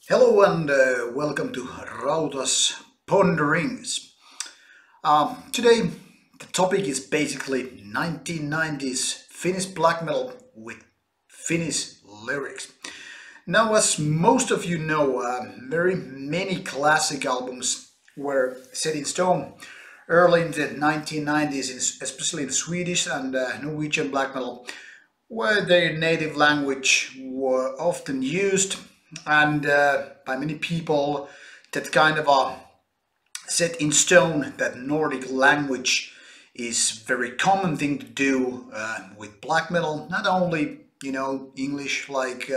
Hello and welcome to Rauta's Ponderings. Today the topic is basically 1990s Finnish black metal with Finnish lyrics. Now, as most of you know, very many classic albums were set in stone early in the 1990s, especially in Swedish and Norwegian black metal, where their native language were often used, and by many people that kind of set in stone that Nordic language is very common thing to do with black metal. Not only English like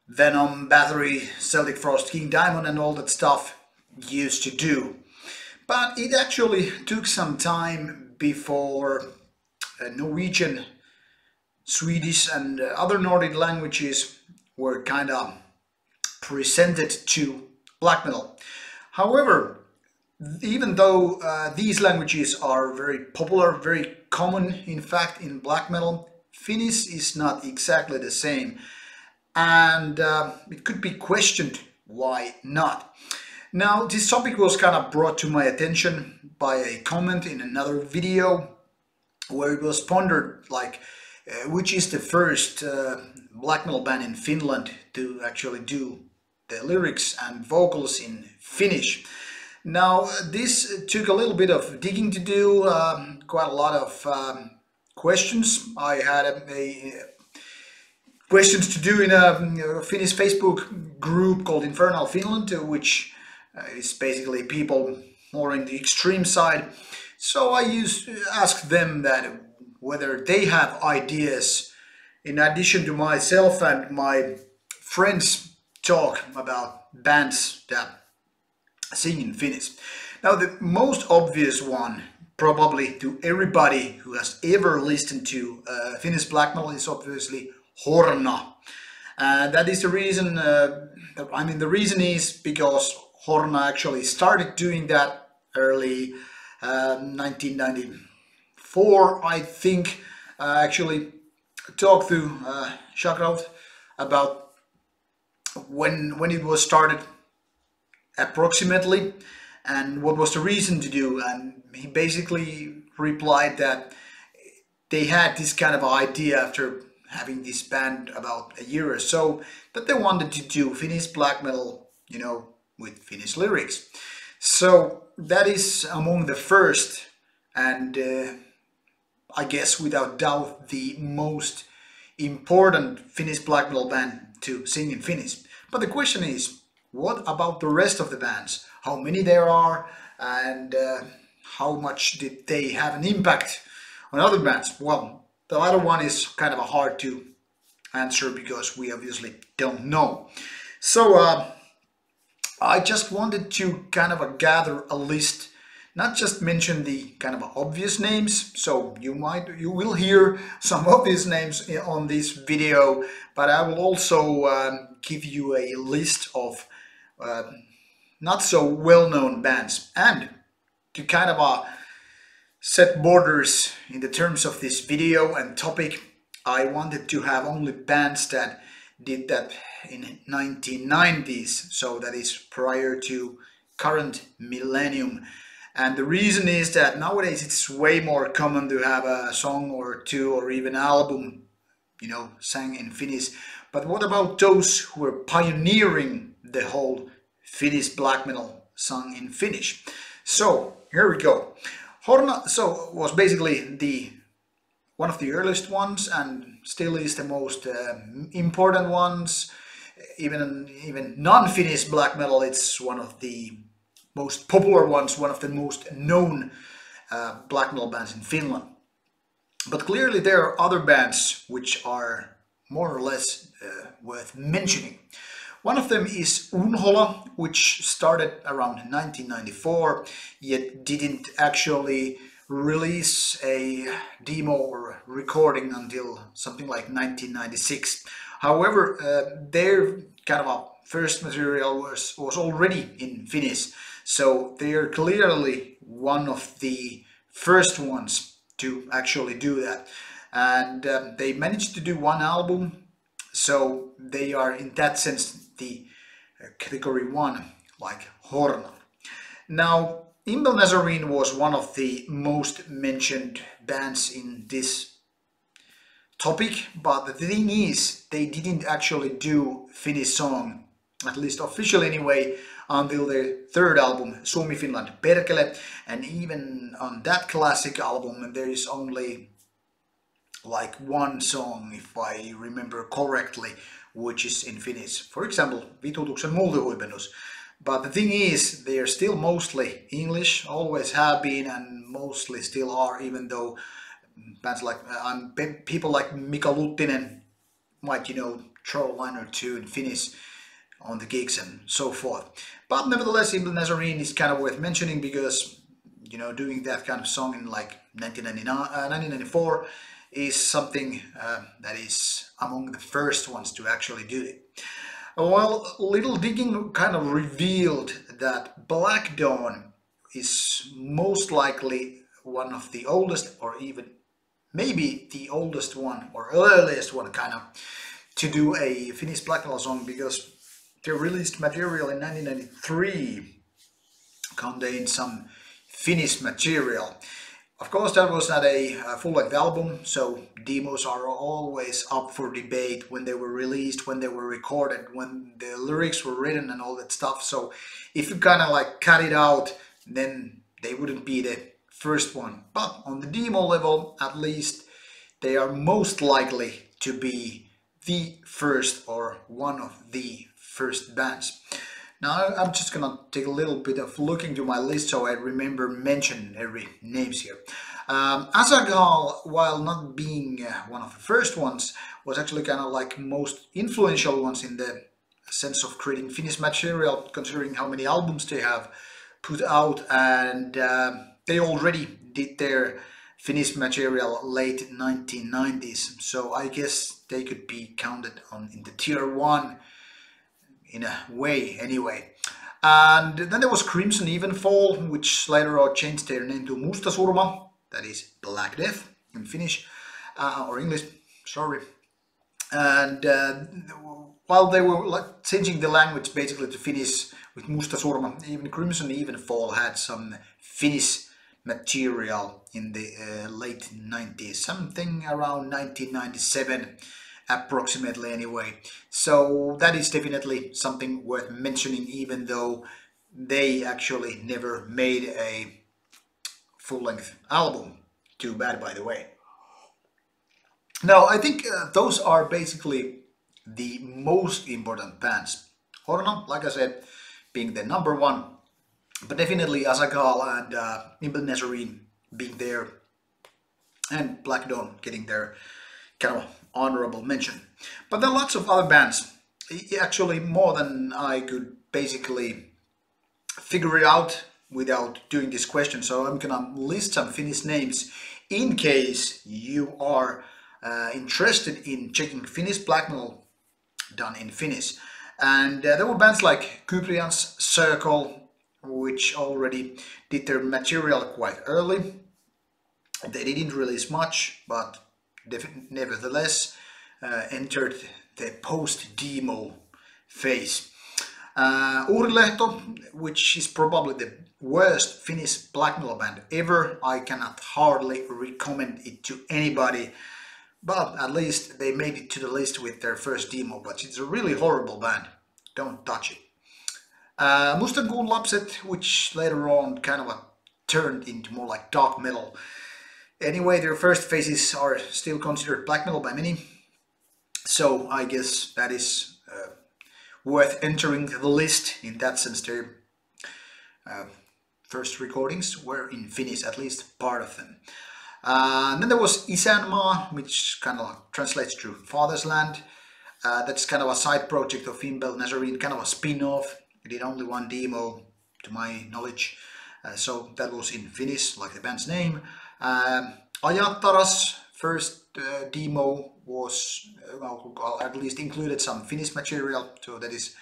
Venom, Battery, Celtic Frost, King Diamond, and all that stuff used to do, but it actually took some time before Norwegian, Swedish, and other Nordic languages were kind of presented to black metal. However, even though these languages are very popular, very common in fact in black metal, Finnish is not exactly the same, and it could be questioned why not. Now, this topic was kind of brought to my attention by a comment in another video where it was pondered like which is the first black metal band in Finland to actually do the lyrics and vocals in Finnish. Now, this took a little bit of digging to do, quite a lot of questions. I had questions to do in a Finnish Facebook group called Infernal Finland, which is basically people more in the extreme side. So I asked them that whether they have ideas in addition to myself and my friends talk about bands that sing in Finnish. Now, the most obvious one, probably to everybody who has ever listened to Finnish black metal, is obviously Horna. That is the reason, the reason is because Horna actually started doing that early 1994, I think. Actually talked to Rauta about when it was started approximately and what was the reason to do, and he basically replied that they had this kind of idea after having this band about a year or so that they wanted to do Finnish black metal, with Finnish lyrics. So that is among the first and I guess without doubt the most important Finnish black metal band to sing in Finnish. But the question is, what about the rest of the bands? How many there are, and how much did they have an impact on other bands? Well, the latter one is kind of hard to answer because we obviously don't know. So I just wanted to kind of gather a list, not just mention the kind of obvious names. So you will hear some obvious names on this video, but I will also give you a list of not so well-known bands. And to kind of set borders in the terms of this video and topic, I wanted to have only bands that did that in 1990s, so that is prior to current millennium. And the reason is that nowadays it's way more common to have a song or two or even album, sang in Finnish. But what about those who were pioneering the whole Finnish black metal sung in Finnish? So here we go. Horna was basically one of the earliest ones and still is the most important ones. Even non-Finnish black metal, it's one of the most popular ones, one of the most known black metal bands in Finland. But clearly there are other bands which are more or less worth mentioning. One of them is Unhola, which started around 1994, yet didn't actually release a demo or recording until something like 1996. However, their kind of first material was already in Finnish, so they are clearly one of the first ones to actually do that. And they managed to do one album, so they are in that sense the category 1 like Horna. Now, Imbel Nazarene was one of the most mentioned bands in this topic, but the thing is, they didn't actually do Finnish song, at least officially anyway, until their third album, Suomi Finland Perkele, and even on that classic album there is only like one song, if I remember correctly, which is in Finnish. For example, Vitutuksen multihuipennus. But the thing is, they are still mostly English, always have been, and mostly still are, even though bands like people like Mika Luttinen might, throw a line or two in Finnish on the gigs and so forth. But nevertheless, Imbel Nazarene is kind of worth mentioning because, doing that kind of song in like 1994 is something that is among the first ones to actually do it. Well, little digging kind of revealed that Black Dawn is most likely one of the oldest, or even maybe the oldest one or earliest one kind of to do a Finnish black metal song, because their released material in 1993 contained some Finnish material. Of course, that was not a full-length album, so demos are always up for debate when they were released, when they were recorded, when the lyrics were written and all that stuff. So if you kind of like cut it out, then they wouldn't be the first one. But on the demo level, at least, they are most likely to be the first or one of the first bands. Now I'm just gonna take a little bit of looking to my list so I remember mention every names here. Azaghal, while not being one of the first ones, was actually kind of like most influential ones in the sense of creating Finnish material, considering how many albums they have put out, and they already did their Finnish material late 1990s, so I guess they could be counted on in the tier 1 in a way anyway. And then there was Crimson Evenfall, which later on changed their name to Musta Surma, that is Black Death in Finnish, or English, sorry. And while they were like changing the language basically to Finnish with Musta Surma, even Crimson Evenfall had some Finnish material in the late 90s, something around 1997 approximately anyway. So that is definitely something worth mentioning, even though they actually never made a full-length album. Too bad, by the way. Now I think those are basically the most important bands. Horna, like I said, being the number 1, but definitely Azaghal and Imbel Nazarene being there, and Black Dawn getting their kind of honorable mention. But there are lots of other bands, actually more than I could basically figure it out without doing this question. So I'm gonna list some Finnish names in case you are interested in checking Finnish black metal done in Finnish. And there were bands like Kyprian's Circle, which already did their material quite early. They didn't release much, but nevertheless entered the post-demo phase. Uurilehto, which is probably the worst Finnish black metal band ever. I cannot hardly recommend it to anybody, but at least they made it to the list with their first demo, but it's a really horrible band. Don't touch it. Mustankuun Lapset, which later on kind of turned into more like dark metal. Anyway, their first phases are still considered black metal by many, so I guess that is worth entering the list. In that sense, their first recordings were in Finnish, at least part of them. Then there was Isänmaa, which kind of translates to Father's Land. That's kind of a side project of Imbel Nazarene, kind of a spin-off. It did only one demo, to my knowledge, so that was in Finnish, like the band's name. Ajattaras' first demo was, well, at least included some Finnish material, so that is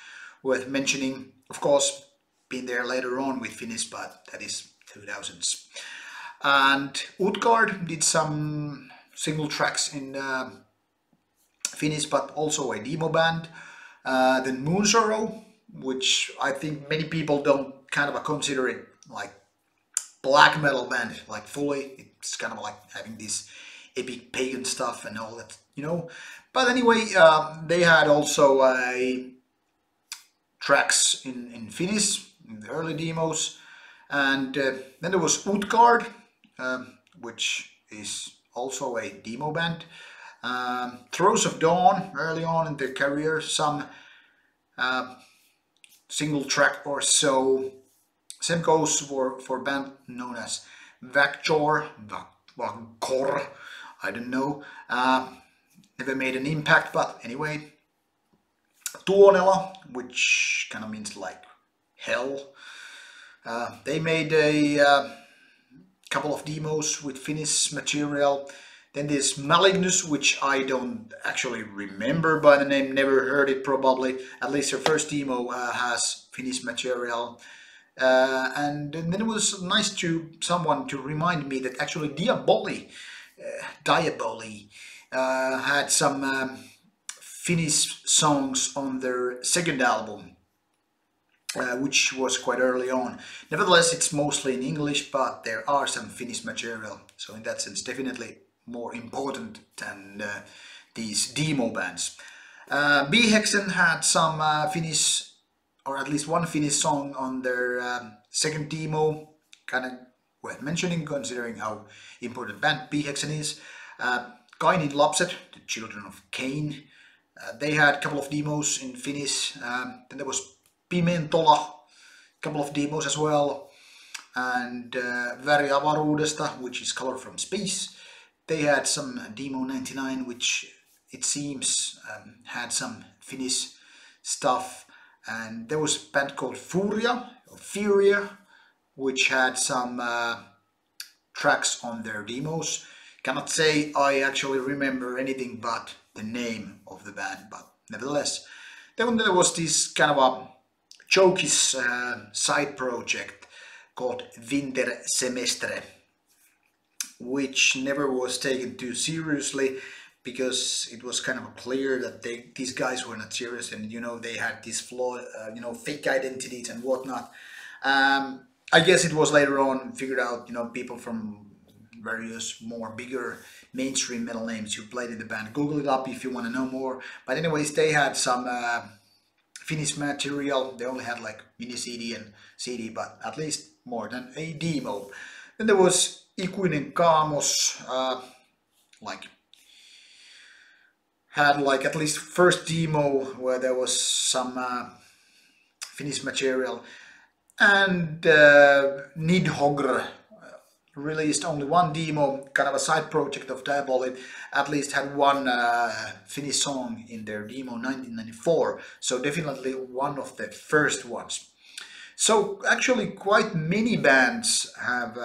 worth mentioning. Of course, been there later on with Finnish, but that is 2000s. And Utgard did some single tracks in Finnish, but also a demo band. Then Moonsorrow, which I think many people don't kind of consider it like black metal band, like fully. It's kind of like having this epic pagan stuff and all that, you know. But anyway, they had also tracks in Finnish in the early demos, and then there was Utgard, which is also a demo band. Throes of Dawn, early on in their career, some single track or so. Same goes for band known as Vacjor, Vacjor, I don't know. Never made an impact, but anyway. Tuonela, which kind of means like hell. They made a couple of demos with Finnish material. Then there's Malignus, which I don't actually remember by the name, never heard it probably. At least their first demo has Finnish material. And then it was nice to someone to remind me that actually Diaboli had some Finnish songs on their second album, which was quite early on. Nevertheless, it's mostly in English, but there are some Finnish material, so in that sense definitely more important than these demo bands. B-Hexen had some Finnish, or at least one Finnish song on their second demo, kind of worth mentioning considering how important band B-Hexen is. Kainin Lapset, the Children of Cain, they had a couple of demos in Finnish. Then there was Pimentola, a couple of demos as well, and Väri avaruudesta, which is Color from Space. They had some demo 99, which it seems had some Finnish stuff. And there was a band called Furia, which had some tracks on their demos. Cannot say I actually remember anything but the name of the band, but nevertheless. Then there was this kind of a jokish side project called Winter Semestre, which never was taken too seriously, because it was kind of clear that these guys were not serious, and you know, they had these flawed, fake identities and whatnot. I guess it was later on figured out, people from various more bigger mainstream metal names who played in the band. Google it up if you want to know more. But anyways, they had some Finnish material. They only had like mini CD and CD, but at least more than a demo. Then there was Ikuinen Kaamos, had like at least first demo where there was some Finnish material, and Nidhogr released only one demo, kind of a side project of Diabolic. At least had one Finnish song in their demo 1994, so definitely one of the first ones. So actually quite many bands have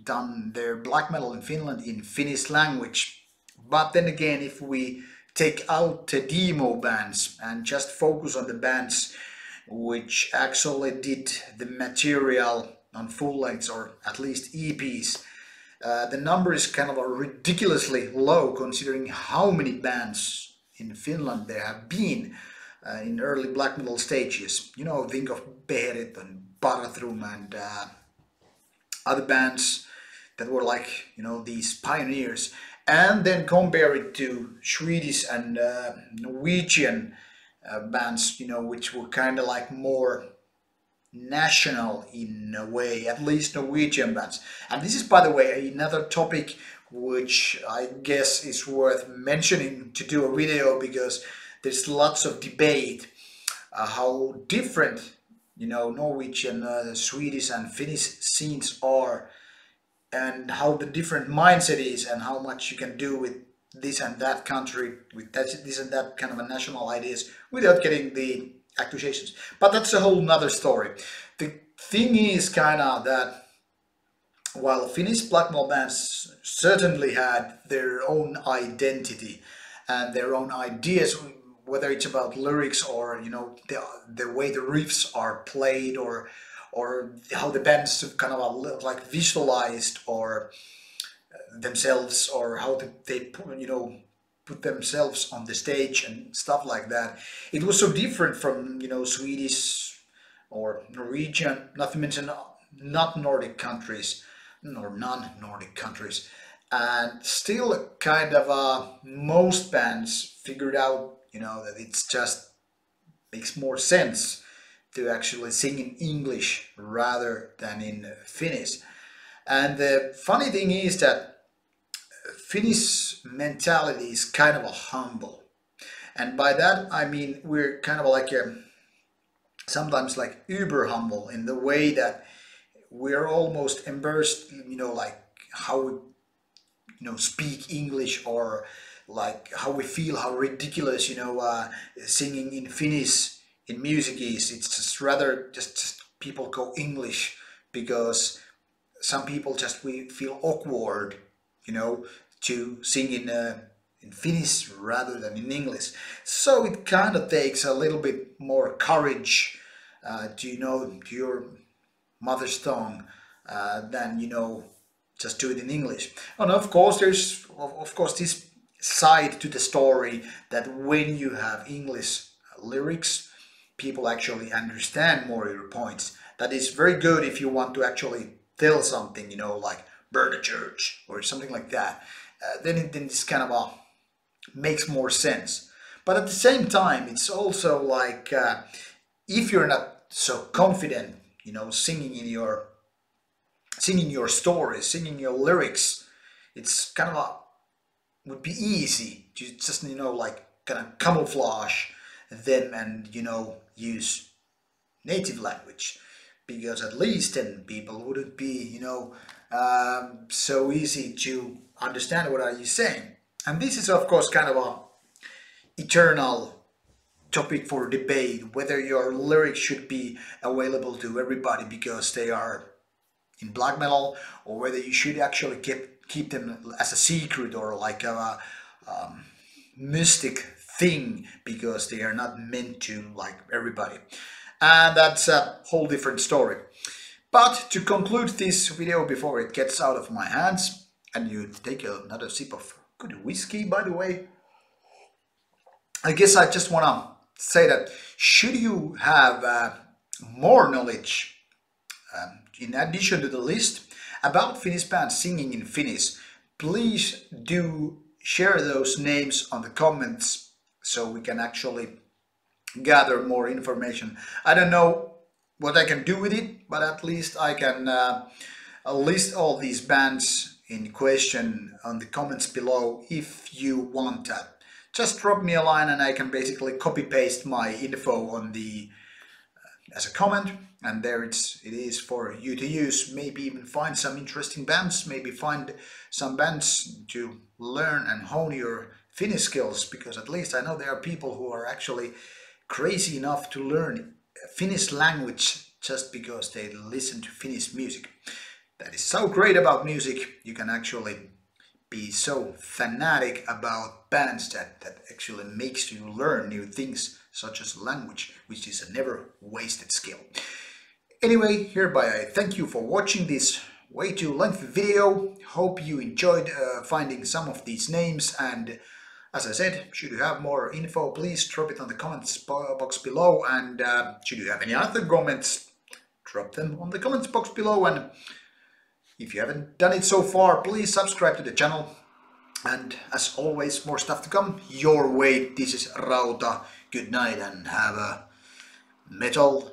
done their black metal in Finland in Finnish language, but then again, if we take out the demo bands and just focus on the bands which actually did the material on full lengths or at least EPs, the number is kind of ridiculously low considering how many bands in Finland there have been in early black metal stages. Think of Beherit and Barathrum and other bands that were like, these pioneers. And then compare it to Swedish and Norwegian bands, which were kind of like more national in a way, at least Norwegian bands. And this is, by the way, another topic which I guess is worth mentioning to do a video, because there's lots of debate how different, Norwegian, Swedish and Finnish scenes are, and how the different mindset is, and how much you can do with this and that country, with this and that kind of a national ideas, without getting the accusations. But that's a whole nother story. The thing is kind of that while Finnish black metal bands certainly had their own identity and their own ideas, whether it's about lyrics or the way the riffs are played, or how the bands kind of look like visualized or themselves, or how they put themselves on the stage and stuff like that. It was so different from, Swedish or Norwegian, not to mention not Nordic countries or non-Nordic countries. And still kind of most bands figured out, that it's just makes more sense to actually sing in English rather than in Finnish. And the funny thing is that Finnish mentality is kind of a humble. And by that I mean we're kind of like sometimes like uber humble in the way that we're almost embarrassed, like how we, speak English, or like how we feel, how ridiculous, singing in Finnish in music is. It's just rather just people go English because some people just we feel awkward, to sing in Finnish rather than in English. So it kind of takes a little bit more courage to your mother's tongue than just do it in English. And of course there's of course this side to the story that when you have English lyrics, people actually understand more your points. That is very good if you want to actually tell something, like burn the church or something like that. Then this kind of makes more sense. But at the same time, it's also like if you're not so confident, singing your stories, singing your lyrics, it's kind of would be easy to just like kind of camouflage them and use native language, because at least then people wouldn't be so easy to understand what are you saying. And this is of course kind of a eternal topic for debate, whether your lyrics should be available to everybody because they are in black metal, or whether you should actually keep them as a secret or like a mystic thing because they are not meant to like everybody. And that's a whole different story. But to conclude this video before it gets out of my hands, and you take another sip of good whiskey, by the way, I guess I just want to say that should you have more knowledge in addition to the list about Finnish bands singing in Finnish, please do share those names on the comments so we can actually gather more information. I don't know what I can do with it, but at least I can list all these bands in question on the comments below if you want that. Just drop me a line and I can basically copy paste my info on the as a comment, and there it is for you to use. Maybe even find some interesting bands, maybe find some bands to learn and hone your Finnish skills, because at least I know there are people who are actually crazy enough to learn Finnish language just because they listen to Finnish music. That is so great about music. You can actually be so fanatic about bands that actually makes you learn new things, such as language, which is a never wasted skill. Anyway, hereby I thank you for watching this way too lengthy video. Hope you enjoyed finding some of these names, and as I said, should you have more info, please drop it on the comments box below, and should you have any other comments, drop them on the comments box below. And if you haven't done it so far, please subscribe to the channel. And as always, more stuff to come your way. This is Rauta. Good night and have a metal